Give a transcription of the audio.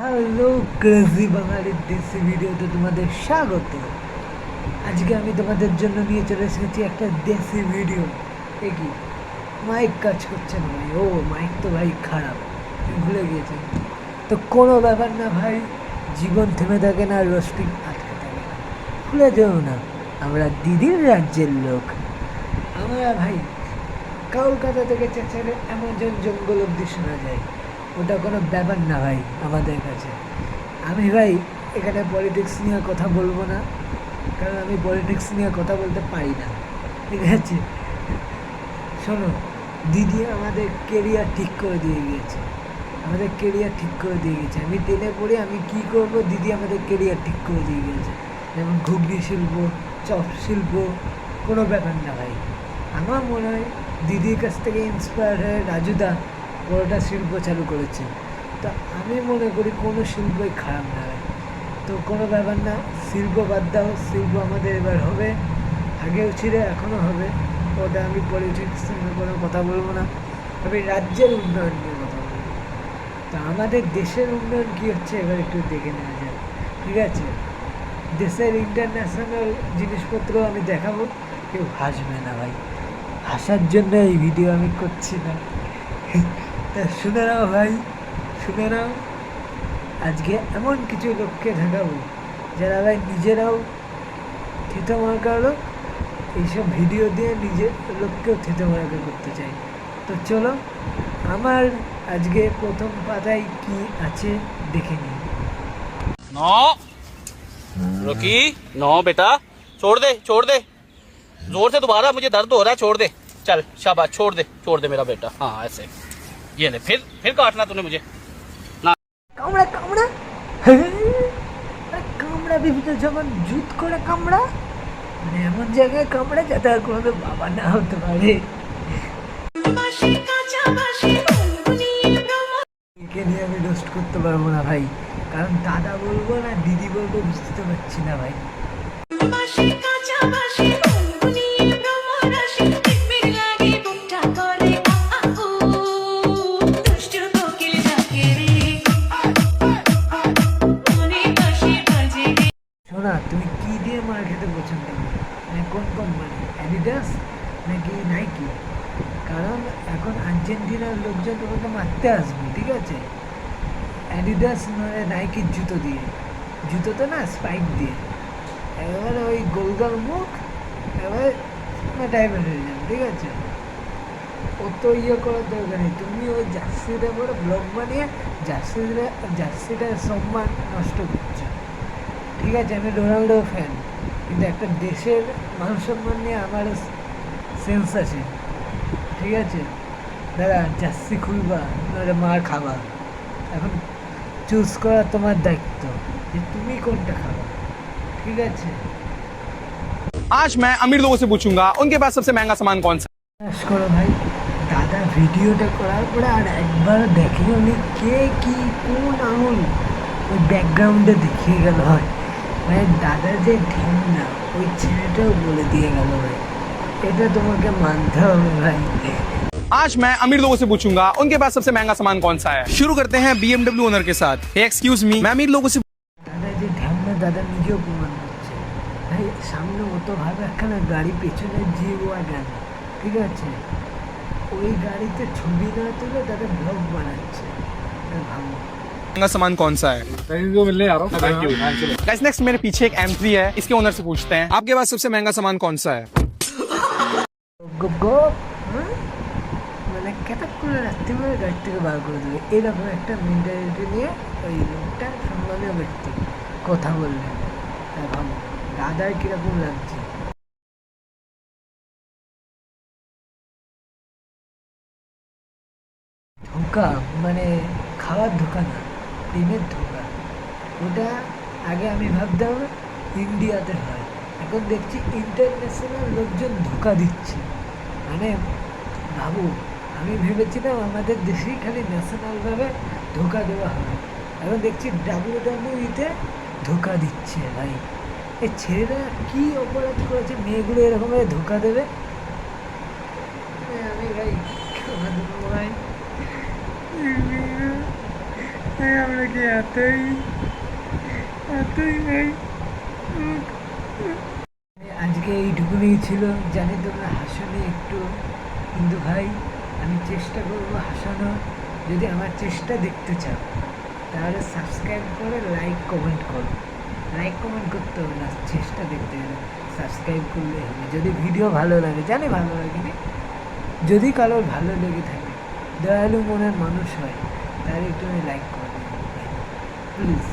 Hello crazy বাঙালির দেশি ভিডিওতে তোমাদের স্বাগত। আজকে আমি তোমাদের জন্য নিয়ে চলে এসেছি একটা দেশি ভিডিও। এ কি মাইক কাজ করছে না ভাই? ও মাইক তো ভাই খারাপ, আমি ভুলে গিয়েছি। তো কোনো ব্যাপার না ভাই, জীবন থেমে থাকে না, রোস্টিং আটকে থাকে না। ভুলে যেও না, আমরা দিদির রাজ্যের লোক। আমরা ভাই কলকাতা থেকে চেঁচালে অ্যামাজন জঙ্গল অব্দি শোনা যায়, ওটা কোনো ব্যাপার না ভাই আমাদের কাছে। আমি ভাই এখানে পলিটিক্স নিয়ে কথা বলবো না, কারণ আমি পলিটিক্স নিয়ে কথা বলতে পারি না, ঠিক আছে? শোনো, দিদি আমাদের কেরিয়ার ঠিক করে দিয়ে গিয়েছে, আমাদের কেরিয়ার ঠিক করে দিয়ে গেছে। আমি টেনে পড়ে আমি কি করব, দিদি আমাদের কেরিয়ার ঠিক করে দিয়ে গেছে। যেমন ঘুগনি শিল্প, চপ শিল্প, কোনো ব্যাপার না ভাই। আমার মনে হয় দিদির কাছ থেকে ইন্সপায়ার হয়ে রাজুদা বড়টা শিল্প চালু করেছে। তো আমি মনে করি কোনো শিল্পই খারাপ না ভাই। তো কোনো ব্যাপার না, শিল্প বাদ দাও, শিল্প আমাদের এবার হবে, আগেও ছিল এখনও হবে। ওটা আমি পলিটিক্স নিয়ে কোনো কথা বলবো না, আমি রাজ্যের উন্নয়ন নিয়ে কথা বলবো। তো আমাদের দেশের উন্নয়ন কী হচ্ছে এবার একটু দেখে নেওয়া যায়, ঠিক আছে? দেশের ইন্টারন্যাশনাল জিনিসপত্র আমি দেখাবো, কেউ হাসবে না ভাই, হাসার জন্য এই ভিডিও আমি করছি না। তা শুনে নাও ভাই, শুনে নাও। আজকে এমন কিছু লোককে দেখাবো যারা ভাই নিজেরাও থিতো মার্কা লোক, এইসব ভিডিও দিয়ে নিজের লোককেও থিতো মার্কা করতে চাই। তো চলো, আমার আজকে প্রথম পাতায় কি আছে দেখে নিই। नो रोकी नो बेटा छोड़ दे जोर से दोबारा मुझे दर्द हो रहा है छोड़ दे चल शाबाश छोड़ दे मेरा बेटा हाँ ऐसे ये ले फिर काटना तूने मुझे ना কামড়া কামড়া, কামড়া বিভিন্ন যখন জুত করে কামড়া, মানে এমন জায়গায় কামড়া যাতে আর কোনো বাবা না হতে পারে। একে নিয়ে আমি রোস্ট করতে পারবো না ভাই, কারণ দাদা বলবো না দিদি বলবো বুঝতে পারছি না ভাই। শোনা, তুমি কি দিয়ে মার খেতে পছন্দ করো? মানে কোন কোম্পানি, অ্যাডিডাস নাকি নাইকি? কারণ এখন আর্জেন্টিনার লোকজন তোমাকে মারতে আসবে, ঠিক আছে? অ্যাডিডাস নয় নাইকির জুতো দিয়ে, জুতো তো না স্পাইক দিয়ে, এবার ওই গোলগাল মুখ, এবার টাইপের হয়ে যাবে, ঠিক আছে? অত ইয়ে করার দরকার নেই। তুমি ওই জার্সিটা পরে ব্লগ বানিয়ে জার্সিটার সম্মান নষ্ট করছো, ঠিক আছে? আমি রোনাল্ডো ফ্যান, কিন্তু একটা দেশের মান সম্মান নিয়ে আমার সেন্স আছে, ঠিক আছে? দাদা জার্সি খুলবা নাহলে মার খাবা, এখন চুজ করা তোমার দায়িত্ব যে তুমি কোনটা খাবা, ঠিক আছে? आज मैं अमीर लोगों से पूछूंगा उनके पास सबसे महंगा सामान कौन सा বিশ্বাস করো ভাই, দাদা ভিডিওটা করার পরে আর একবার দেখে উনি কে কি কোন আঙুল ওই ব্যাকগ্রাউন্ডে দেখিয়ে গেল হয়। মানে দাদার যে ধ্যান না, ওই ছেলেটাও বলে দিয়ে গেল ভাই, এটা তোমাকে মানতে হবে ভাই। आज मैं अमीर लोगों से पूछूंगा उनके पास सबसे महंगा सामान कौन सा है। शुरू करते हैं BMW ओनर के साथ। एक्सक्यूज मी, मैं अमीर लोगों से দাদার যে ধ্যান না, দাদা নিজেও প্রমাণ করছে ভাই। সামনে অত ভালো একখানা গাড়ি, পেছনে G-Wagon, ঠিক আছে? ওই গাড়িতে ছবি না তুলে দাদা ব্লগ বানাচ্ছে, ভাবো। महंगा सामान कौन सा है। गाइस नेक्स्ट मेरे पीछे एक M3 है, इसके ओनर से पूछते हैं आपके पास सबसे महंगा सामान कौन सा है। গো, হ্যাঁ? মানে কেটাক করে রাত্রিবেলা গাড়ি থেকে বার করে দেবে, এরকম একটা মেন্টালিটি নিয়ে ওই লোকটা সম্মানীয় ব্যক্তি কথা বললেন। তা ভাবো দাদার কিরকম লাগছে। ধোকা মানে খাওয়ার ধোকা না, প্রেমের ধোকা। ওটা আগে আমি ভাবতাম ইন্ডিয়াতে হয়, এখন দেখছি ইন্টারন্যাশনাল লোকজন ধোকা দিচ্ছে। মানে ভাবো, আমি ভেবেছিলাম আমাদের দেশেই খালি ন্যাশনালভাবে ধোকা দেওয়া হয়, এখন দেখছি WWE-তে ধোকা দিচ্ছে ভাই। এই ছেলেরা কী অপরাধ করেছে মেয়েগুলো এরকমভাবে ধোকা দেবে? আমি ভাই ভাই আমরা কি এতই ভাই। আজকে এইটুকুনি ছিল, জানি তোমরা হাসানো একটু, কিন্তু ভাই আমি চেষ্টা করবো হাসানোর। যদি আমার চেষ্টা দেখতে চাও তাহলে সাবস্ক্রাইব করে লাইক কমেন্ট করো। লাইক কমেন্ট করতে হবে না, চেষ্টা দেখতে হবে, সাবস্ক্রাইব করলে হবে। যদি ভিডিও ভালো লাগে, জানি ভালো লাগেনি, যদি কারোর ভালো লেগে থাকে, দয়ালু মনের মানুষ হয়, তাহলে একটু লাইক করে দেবেন প্লিজ।